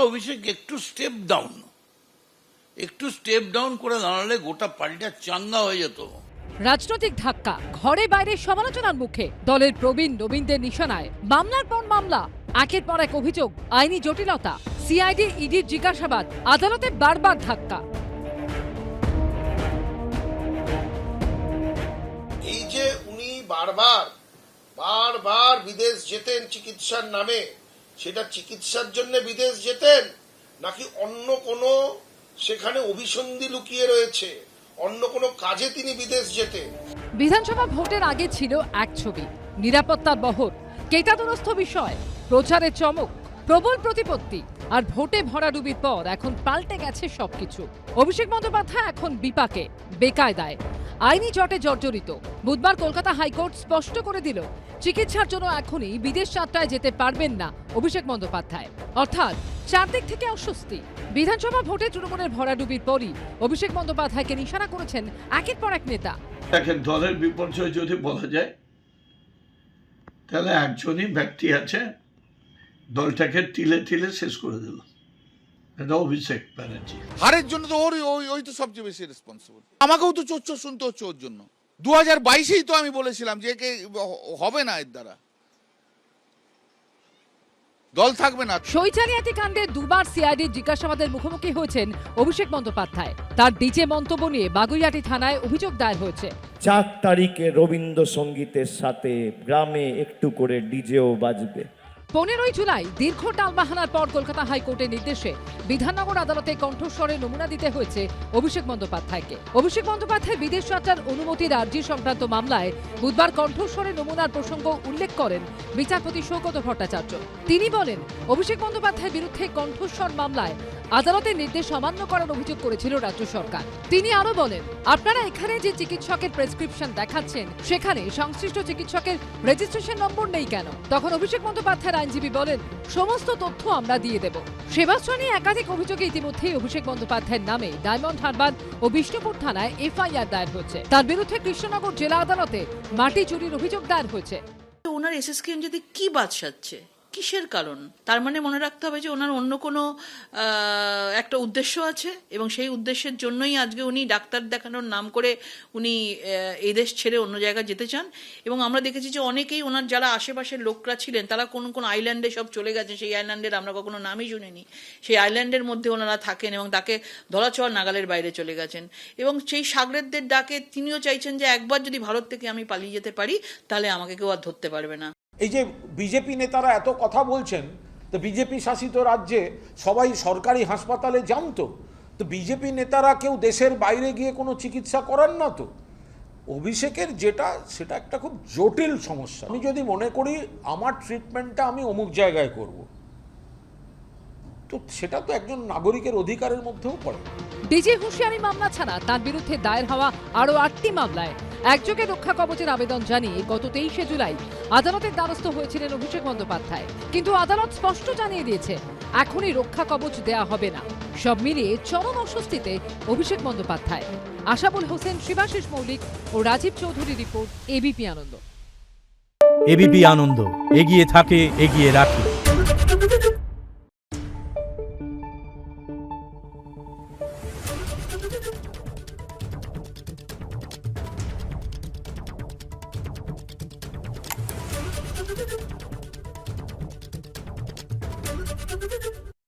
অভিষেক একটু step down করে দাঁড়ালে গোটা পাল্টা চাঙ্গা হয়ে যেত। রাজনৈতিক ধাক্কা, ঘরে বাইরে সমালোচনার মুখে দলের প্রবীণ নবীনদের নিশানায় মামলার পর মামলা, একের পর এক অভিযোগ, আইনি জটিলতা, সিআইডি ইডির জিজ্ঞাসাবাদ, আদালতে বারবার ধাক্কা। এই যে উনি বারবার বিদেশ যেতেন চিকিৎসার নামে, সেটা চিকিৎসার জন্য বিদেশ যেতেন নাকি অন্য কোনো সেখানে অভিসন্ধি লুকিয়ে রয়েছে, অন্য কোনো কাজে তিনি বিদেশ যেতেন? বিধানসভা ভোটের আগে ছিল এক ছবি, নিরাপত্তার বহর, কেটাদুরস্থ বিষয়, প্রচারের চমক, প্রবল প্রতিপত্তি, আর ভোটে ভরাডুবির পর এখন পাল্টে গেছে সবকিছু। অভিষেক বন্দ্যোপাধ্যায় এখন বিপাকে, বেকায়দায়, আইনি জটে জর্জরিত। বুধবার কলকাতা হাইকোর্ট স্পষ্ট করে দিল, চিকিৎসার জন্য এখনই বিদেশ যাত্রায় যেতে পারবেন না অভিষেক বন্দ্যোপাধ্যায়। অর্থাৎ চারদিক থেকে অস্বস্তি। বিধানসভা ভোটে তৃণমূলের ভরাডুবির পরই অভিষেক বন্দ্যোপাধ্যায়কে নিশানা করেছেন একের পর এক নেতা। দেখেন, দলের বিপর্যয় যদি বলা যায় তাহলে একজনই ব্যক্তি আছে দলটাকে তিলে তিলে শেষ করে দিল, এটা অভিষেক ব্যানার্জি। হারের জন্য তো ওই তো সবচেয়ে বেশি রেসপন্সিবল। আমাকেও তো চোর শুনতে হচ্ছে ওর জন্য। 2022-এই তো আমি বলেছিলাম যে একে হবে না, এর দ্বারা দল থাকবে না। সইচালিয়াতি কাণ্ডে দুবার সিআইডির জিজ্ঞাসাবাদের মুখোমুখি হয়েছেন অভিষেক বন্দ্যোপাধ্যায়। তার ডিজে মন্তব্য নিয়ে বাগুইয়াটি থানায় অভিযোগ দায়ের হয়েছে। 4 তারিখে রবীন্দ্রসঙ্গীতের সাথে গ্রামে একটু করে ডিজেও বাজবে। 15ই জুলাই দীর্ঘ টালবাহানার পর কলকাতা হাইকোর্টের নির্দেশে বিধাননগর আদালতে কণ্ঠস্বরে নমুনা দিতে হয়েছে অভিষেক বন্দ্যোপাধ্যায়কে। অভিষেক বন্দ্যোপাধ্যায় বিদেশ যাত্রার অনুমতির আর্জি সংক্রান্ত মামলায় বুধবার কণ্ঠস্বরে নমুনার প্রসঙ্গ উল্লেখ করেন বিচারপতি সৌগত ভট্টাচার্য। তিনি বলেন, অভিষেক বন্দ্যোপাধ্যায়ের বিরুদ্ধে কণ্ঠস্বর মামলায় আদালতের নির্দেশ অমান্য করার অভিযোগ করেছিল রাজ্য সরকার। তিনি আরো বলেন, আপনারা এখানে যে চিকিৎসকের প্রেসক্রিপশন দেখাচ্ছেন সেখানে সংশ্লিষ্ট চিকিৎসকের রেজিস্ট্রেশন নম্বর নেই কেন? তখন অভিষেক বন্দ্যোপাধ্যায়ের আইনজীবী বলেন, সমস্ত তথ্য আমরা দিয়ে দেব। সেবাশ্রয় নিয়ে একাধিক অভিযোগে ইতিমধ্যেই অভিষেক বন্দ্যোপাধ্যায়ের নামে ডায়মন্ড হারবার ও বিষ্ণুপুর থানায় এফআইআর দায়ের হয়েছে। তার বিরুদ্ধে কৃষ্ণনগর জেলা আদালতে মাটি চুরির অভিযোগ দায়ের হয়েছে। ওনার এসএসকেএম যদি কি বাদ সাজছে, কিসের কারণ? তার মানে মনে রাখতে হবে যে ওনার অন্য কোনো একটা উদ্দেশ্য আছে, এবং সেই উদ্দেশ্যের জন্যই আজকে উনি ডাক্তার দেখানোর নাম করে উনি এই দেশ ছেড়ে অন্য জায়গায় যেতে চান। এবং আমরা দেখেছি যে অনেকেই ওনার যারা আশেপাশের লোকরা ছিলেন তারা কোন কোন আইল্যান্ডে সব চলে গেছেন, সেই আইল্যান্ডের আমরা কখনো নামই শুনিনি। সেই আইল্যান্ডের মধ্যে ওনারা থাকেন এবং তাকে ধরাছোঁয়ার নাগালের বাইরে চলে গেছেন। এবং সেই সাগরেদদের ডাকে তিনিও চাইছেন যে একবার যদি ভারত থেকে আমি পালিয়ে যেতে পারি তাহলে আমাকে কেউ আর ধরতে পারবে না। এই যে বিজেপি নেতারা এত কথা বলছেন, তো বিজেপি শাসিত রাজ্যে সবাই সরকারি হাসপাতালে যান, তো বিজেপি নেতারা কেউ দেশের বাইরে গিয়ে কোনো চিকিৎসা করান না। তো অভিষেকের সেটা একটা খুব জটিল সমস্যা। আমি যদি মনে করি আমার ট্রিটমেন্টটা আমি অমুক জায়গায় করব, তো সেটা তো একজন নাগরিকের অধিকারের মধ্যেও পড়ে। ডিজি হুঁশিয়ারি মামলা ছাড়া তার বিরুদ্ধে দায়ের হওয়া আরও 8টি মামলায় একযোগে রক্ষা কবচের আবেদন জানিয়ে গত 23শে জুলাই আদালতের দ্বারস্থ হয়েছিলেন অভিষেক বন্দ্যোপাধ্যায়। কিন্তু আদালত স্পষ্ট জানিয়ে দিয়েছে, এখনই রক্ষা কবচ দেয়া হবে না। সব মিলিয়ে চরম অস্বস্তিতে অভিষেক বন্দ্যোপাধ্যায়। আশাবুল হোসেন, শিবাশিস মৌলিক ও রাজীব চৌধুরী রিপোর্ট, এবিপি আনন্দ। এবিপি আনন্দ, এগিয়ে থাকে, এগিয়ে রাখে। Thank you.